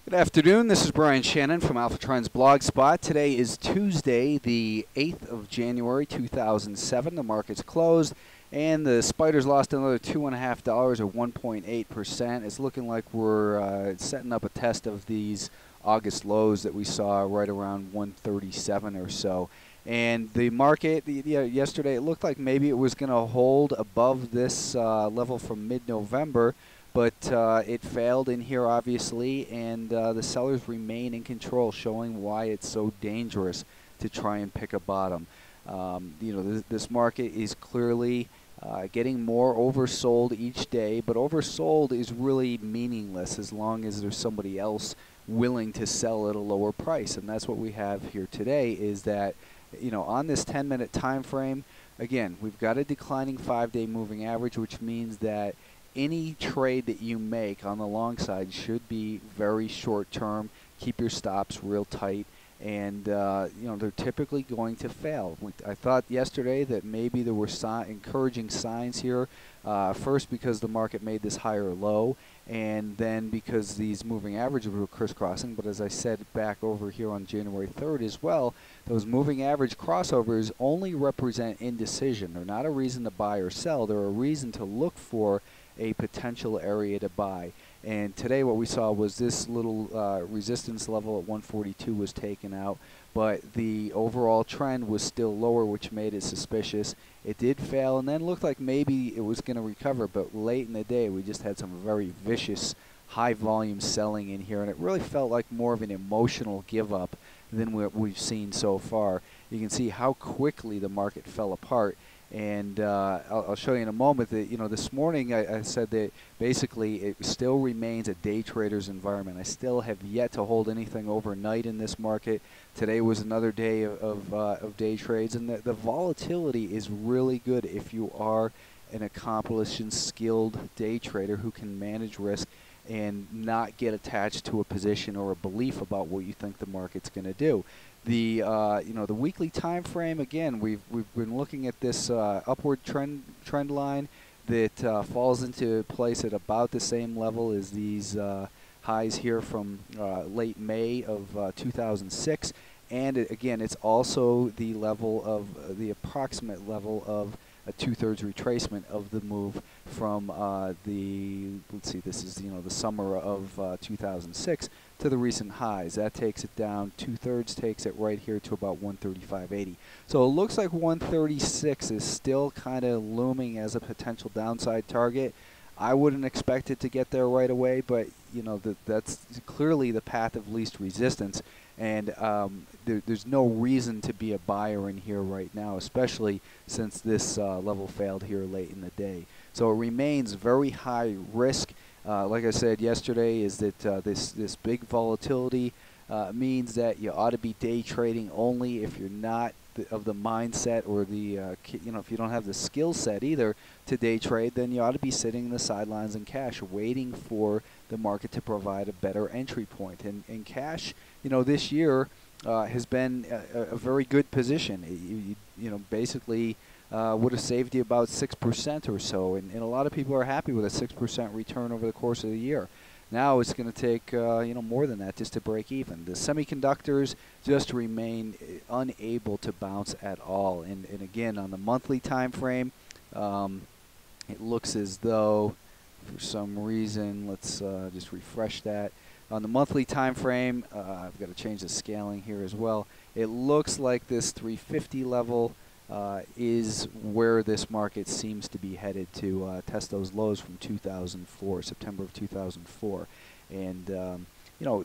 Good afternoon. This is Brian Shannon from Alpha Trends Blogspot. Today is Tuesday, the 8th of January, 2007. The market's closed, and the Spiders lost another $2.50 or 1.8%. It's looking like we're setting up a test of these August lows that we saw right around 137 or so. And the market, yesterday, it looked like maybe it was going to hold above this level from mid-November. But it failed in here, obviously, and the sellers remain in control, showing why it's so dangerous to try and pick a bottom. This market is clearly getting more oversold each day, but oversold is really meaningless as long as there's somebody else willing to sell at a lower price. And that's what we have here today, is that, on this 10-minute time frame, again, we've got a declining 5-day moving average, which means that any trade that you make on the long side should be very short term. Keep your stops real tight, and they're typically going to fail. I thought yesterday that maybe there were encouraging signs here. First, because the market made this higher low, and then because these moving averages were crisscrossing. But as I said back over here on January 3rd as well, those moving average crossovers only represent indecision. They're not a reason to buy or sell. They're a reason to look for a potential area to buy. And today what we saw was this little resistance level at 142 was taken out, but the overall trend was still lower, which made it suspicious. It did fail and then looked like maybe it was going to recover, but late in the day we just had some very vicious high volume selling in here, and it really felt like more of an emotional give up than what we've seen so far. You can see how quickly the market fell apart. And I'll show you in a moment that, this morning I said that basically it still remains a day trader's environment. I still have yet to hold anything overnight in this market. Today was another day of day trades, and the volatility is really good if you are an accomplished and skilled day trader who can manage risk and not get attached to a position or a belief about what you think the market's going to do. The the weekly time frame, again, we've been looking at this upward trend line that falls into place at about the same level as these highs here from late May of 2006, and again, it's also the level of the approximate level of a 2/3 retracement of the move from let's see, this is the summer of 2006 to the recent highs. That takes it down 2/3, takes it right here to about 135.80. So it looks like 136 is still kind of looming as a potential downside target. I wouldn't expect it to get there right away, but that's clearly the path of least resistance, and there's no reason to be a buyer in here right now, especially since this level failed here late in the day. So it remains very high risk. Like I said yesterday, is that this big volatility means that you ought to be day trading only if you're not of the mindset or the if you don't have the skill set either to day trade, then you ought to be sitting in the sidelines in cash, waiting for the market to provide a better entry point. And cash, this year has been a very good position. Basically would have saved you about 6% or so, and a lot of people are happy with a 6% return over the course of the year. Now it's going to take more than that just to break even. The semiconductors just remain unable to bounce at all. And again, on the monthly time frame, it looks as though, for some reason, let's just refresh that. On the monthly time frame, I've got to change the scaling here as well. It looks like this 350 level is where this market seems to be headed to test those lows from 2004, September of 2004. And,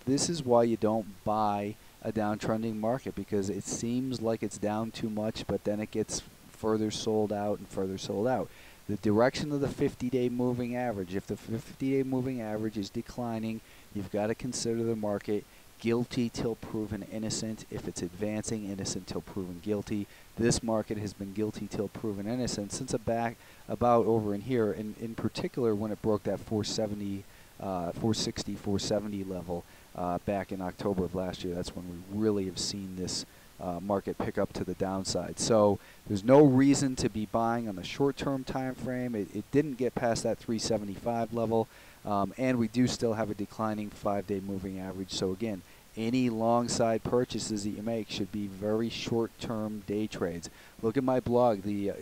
this is why you don't buy a downtrending market, because it seems like it's down too much, but then it gets further sold out and further sold out. The direction of the 50-day moving average, if the 50-day moving average is declining, you've got to consider the market guilty till proven innocent. If it's advancing, innocent till proven guilty. This market has been guilty till proven innocent since about over in here, and in particular when it broke that 470, 460, 470 level back in October of last year. That's when we really have seen this market pick up to the downside. So there's no reason to be buying on the short-term time frame. It didn't get past that 375 level, and we do still have a declining 5-day moving average. So again, any long side purchases that you make should be very short-term day trades. Look at my blog, the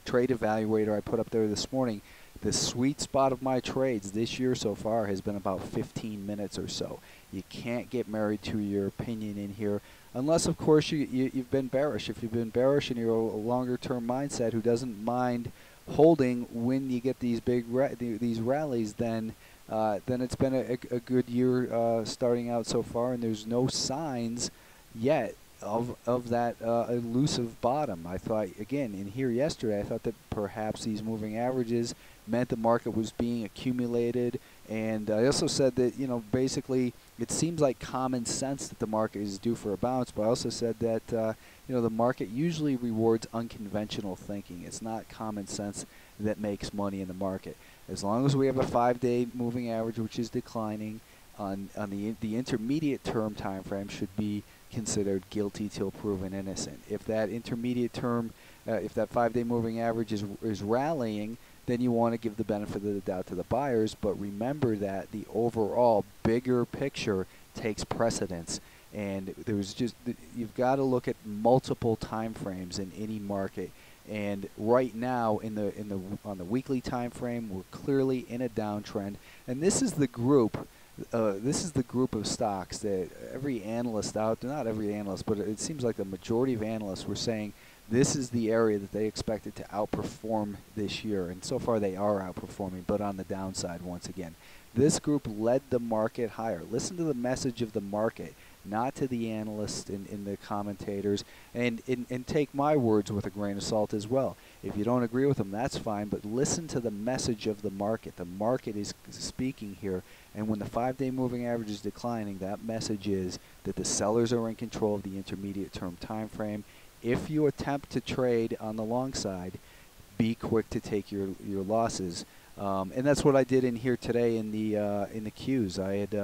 trade evaluator I put up there this morning. The sweet spot of my trades this year so far has been about 15 minutes or so. You can't get married to your opinion in here unless, of course, you've been bearish. If you've been bearish and you're a longer-term mindset who doesn't mind holding when you get these big these rallies, then it's been a good year starting out so far, and there's no signs yet of that elusive bottom. I thought, again, in here yesterday, I thought that perhaps these moving averages meant the market was being accumulated, and I also said that, you know, basically it seems like common sense that the market is due for a bounce, but I also said that you know, the market usually rewards unconventional thinking. It's not common sense that makes money in the market. As long as we have a 5-day moving average which is declining, on the intermediate term time frame should be considered guilty till proven innocent. If that intermediate term, if that 5-day moving average is rallying, then you want to give the benefit of the doubt to the buyers, but remember that the overall bigger picture takes precedence, and there's just, you've got to look at multiple time frames in any market. And right now, on the weekly time frame, we're clearly in a downtrend, and this is the group. This is the group of stocks that every analyst out there, not every analyst, but it seems like the majority of analysts were saying this is the area that they expected to outperform this year. And so far they are outperforming, but on the downside once again. This group led the market higher. Listen to the message of the market, not to the analysts and the commentators, and take my words with a grain of salt as well. If you don't agree with them, that's fine, but listen to the message of the market. The market is speaking here, and when the 5-day moving average is declining, that message is that the sellers are in control of the intermediate term time frame. If you attempt to trade on the long side, be quick to take your losses, and that's what I did in here today in the Qs. I had,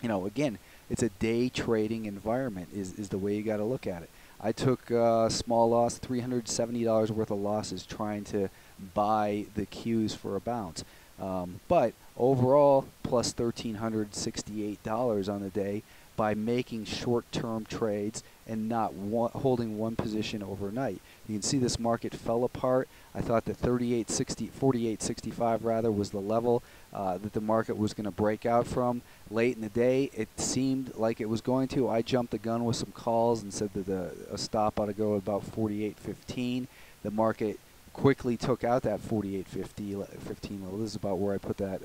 you know, again, it's a day trading environment is the way you got to look at it. I took a small loss, $370 worth of losses trying to buy the Qs for a bounce. But overall, plus $1,368 on the day by making short-term trades and not holding one position overnight. You can see this market fell apart. I thought that 48.65 rather was the level that the market was going to break out from. Late in the day, it seemed like it was going to. I jumped the gun with some calls and said that a stop ought to go about 48.15. The market quickly took out that 48.15 level. This is about where I put that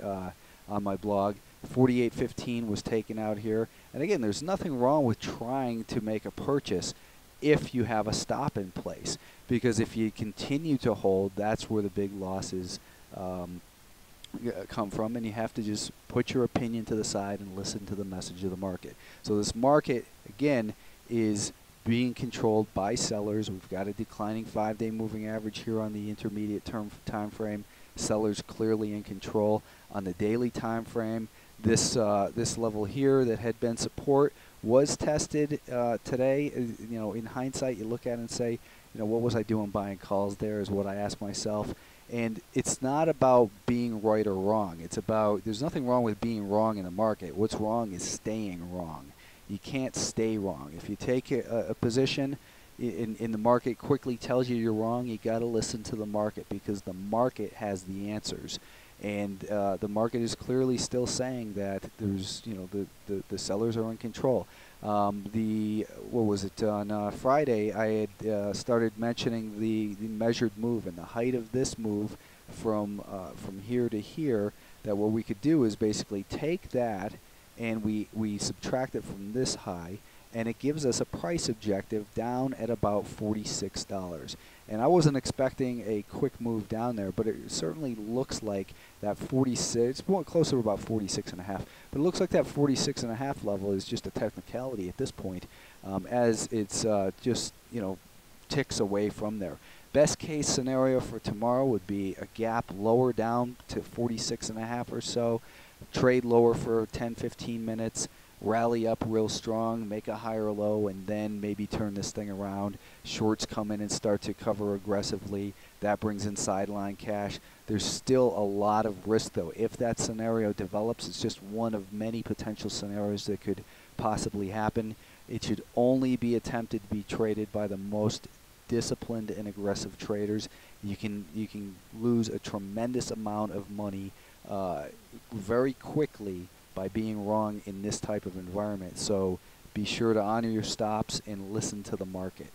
on my blog. 48.15 was taken out here. And again, there's nothing wrong with trying to make a purchase if you have a stop in place, because if you continue to hold, that's where the big losses come from, and you have to just put your opinion to the side and listen to the message of the market. So this market, again, is being controlled by sellers. We've got a declining 5-day moving average here on the intermediate term time frame. Sellers clearly in control. On the daily time frame, this level here that had been support was tested today. You know, in hindsight, you look at it and say, you know, what was I doing buying calls there is what I ask myself. And it's not about being right or wrong. It's about, there's nothing wrong with being wrong in the market. What's wrong is staying wrong. You can't stay wrong. If you take a position in the market quickly tells you you're wrong, you got to listen to the market, because the market has the answers. And the market is clearly still saying that there's, you know, the sellers are in control. What was it, on Friday I had started mentioning the measured move and the height of this move from here to here, that what we could do is basically take that and we subtract it from this high, and it gives us a price objective down at about $46. And I wasn't expecting a quick move down there, but it certainly looks like that 46, it's more closer to about 46.5, but it looks like that 46.5 level is just a technicality at this point, as it's just, you know, ticks away from there. Best case scenario for tomorrow would be a gap lower down to 46.5 or so, trade lower for 10-15 minutes, rally up real strong, make a higher low, and then maybe turn this thing around. Shorts come in and start to cover aggressively. That brings in sideline cash. There's still a lot of risk, though. If that scenario develops, it's just one of many potential scenarios that could possibly happen. It should only be attempted to be traded by the most disciplined and aggressive traders. You can lose a tremendous amount of money very quickly by being wrong in this type of environment. So be sure to honor your stops and listen to the market.